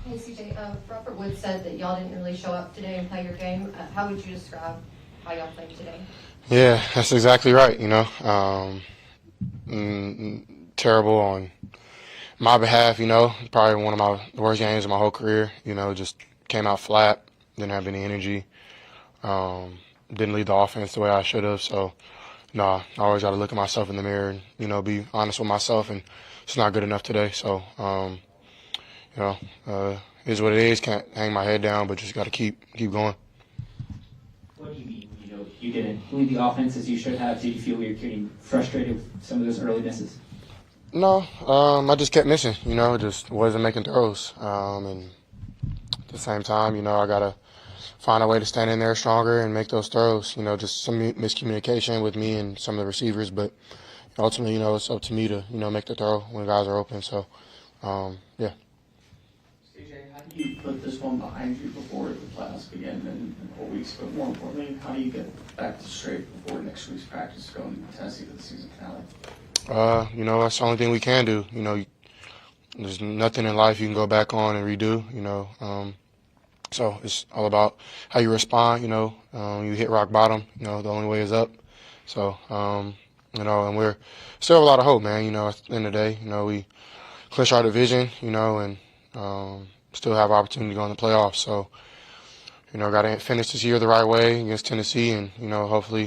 Hey, CJ, Robert Wood said that y'all didn't really show up today and play your game. How would you describe how y'all played today? Yeah, that's exactly right. Terrible on my behalf. Probably one of my worst games of my whole career. Just came out flat. Didn't have any energy. Didn't lead the offense the way I should have. So, no, I always got to look at myself in the mirror and be honest with myself. And it's not good enough today. So, is what it is. Can't hang my head down, but just got to keep going. What do you mean you didn't lead the offense as you should have? Did you feel you're getting frustrated with some of those early misses? No, I just kept missing. Just wasn't making throws. And at the same time, I gotta find a way to stand in there stronger and make those throws. Just some miscommunication with me and some of the receivers, but ultimately, it's up to me to make the throw when guys are open. So, yeah. CJ, how do you put this one behind you before the playoffs begin in 4 weeks? But more importantly, how do you get back to straight before next week's practice going to Tennessee for the season finale? That's the only thing we can do. There's nothing in life you can go back on and redo. So it's all about how you respond. You hit rock bottom. The only way is up. So, and we're still have a lot of hope, man. At the end of the day, we clinch our division. And still have opportunity to go in the playoffs. So, got to finish this year the right way against Tennessee, and hopefully,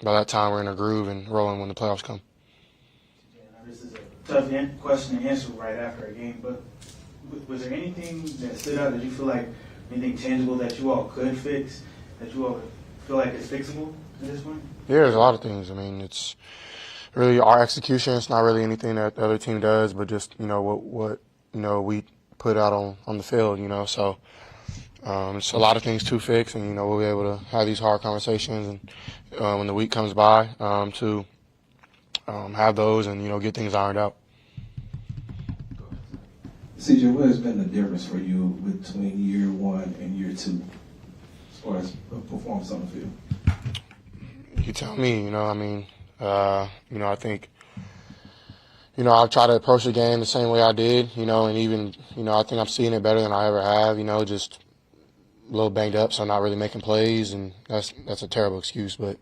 by that time we're in a groove and rolling when the playoffs come. This is a tough question to answer right after a game, but was there anything that stood out that you feel like, anything tangible that you all could fix, that you all feel like is fixable at this point? Yeah, there's a lot of things. It's really our execution. It's not really anything that the other team does, but just, what we put out on the field, So it's a lot of things to fix, and, we'll be able to have these hard conversations and when the week comes by to have those and, get things ironed out. CJ, what has been the difference for you between year one and year two as far as performance on the field? You tell me, I think, I'll try to approach the game the same way I did, and even, I think I'm seeing it better than I ever have, just a little banged up, so not really making plays, and that's a terrible excuse, but,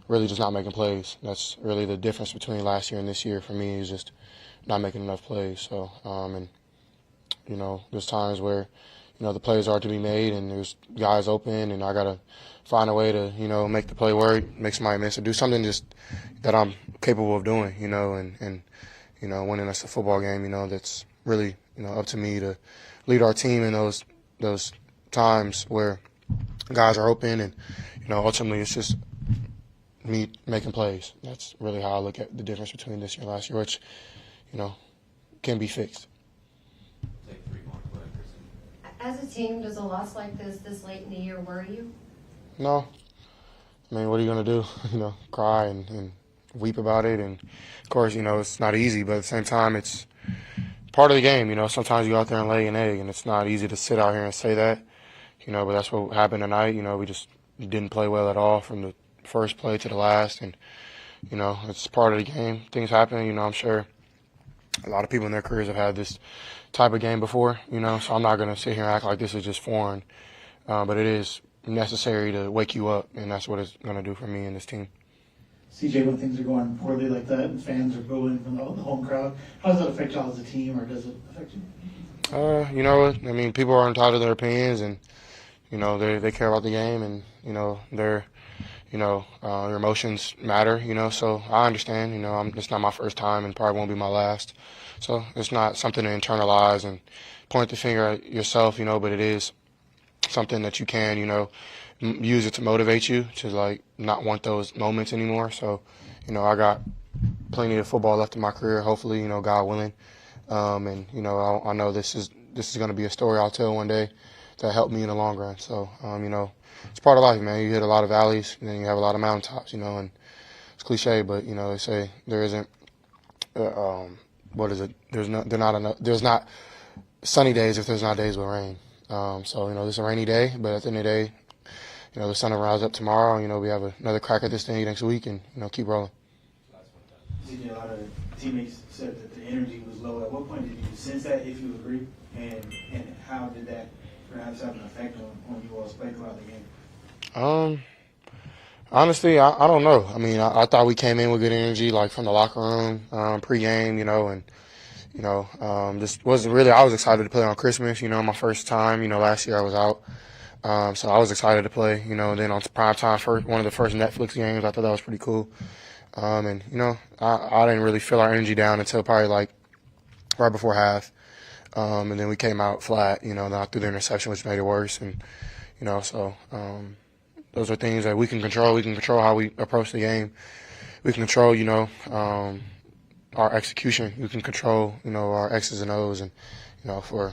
really just not making plays. That's really the difference between last year and this year for me, is just not making enough plays. So, there's times where, the plays are to be made and there's guys open and I got to find a way to, make the play work, make somebody miss or do something just that I'm capable of doing, and winning us a football game, that's really, up to me to lead our team in those times where guys are open and, ultimately it's just me making plays. That's really how I look at the difference between this year and last year, which, can be fixed. Take 3 more. Go ahead, Kristen. As a team, does a loss like this late in the year worry you? No. What are you going to do? Cry and weep about it. And, of course, it's not easy, but at the same time, it's part of the game. Sometimes you go out there and lay an egg, and it's not easy to sit out here and say that. But that's what happened tonight. We didn't play well at all from the first play to the last. And, it's part of the game. Things happen. I'm sure a lot of people in their careers have had this type of game before, so I'm not going to sit here and act like this is just foreign. But it is necessary to wake you up, and that's what it's going to do for me and this team. CJ, when things are going poorly like that and fans are booing from the home crowd, how does that affect y'all as a team, or does it affect you? You know what? People are entitled to their opinions, and, they care about the game, and, their emotions matter, so I understand, it's not my first time and probably won't be my last. So it's not something to internalize and point the finger at yourself, but it is something that you can, use it to motivate you to not want those moments anymore. So, I got plenty of football left in my career, hopefully, God willing. And, I know this is going to be a story I'll tell one day that helped me in the long run. So, it's part of life, man. You hit a lot of valleys, and then you have a lot of mountaintops, and it's cliche, but, they say there isn't, what is it? There's not sunny days if there's not days with rain. So, this is a rainy day, but at the end of the day, the sun will rise up tomorrow, we have another crack at this thing next week and, keep rolling. A lot of teammates said that the energy was low. At what point did you sense that, if you agree, and how did that perhaps have an effect on you all's play throughout the game? Honestly, I don't know. I mean, I thought we came in with good energy, like from the locker room, pregame, and just wasn't really. I was excited to play on Christmas, my first time. Last year I was out, so I was excited to play. And then on prime time, one of the first Netflix games, I thought that was pretty cool. I didn't really feel our energy down until probably like right before half, and then we came out flat. Then I threw the interception, which made it worse, and so. Those are things that we can control. We can control how we approach the game. We can control, our execution. We can control, our X's and O's. And, so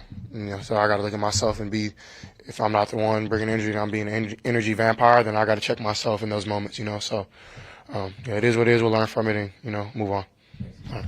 I got to look at myself and if I'm not the one bringing energy and I'm being an energy vampire, then I got to check myself in those moments, So, it is what it is. We'll learn from it and, move on. All right.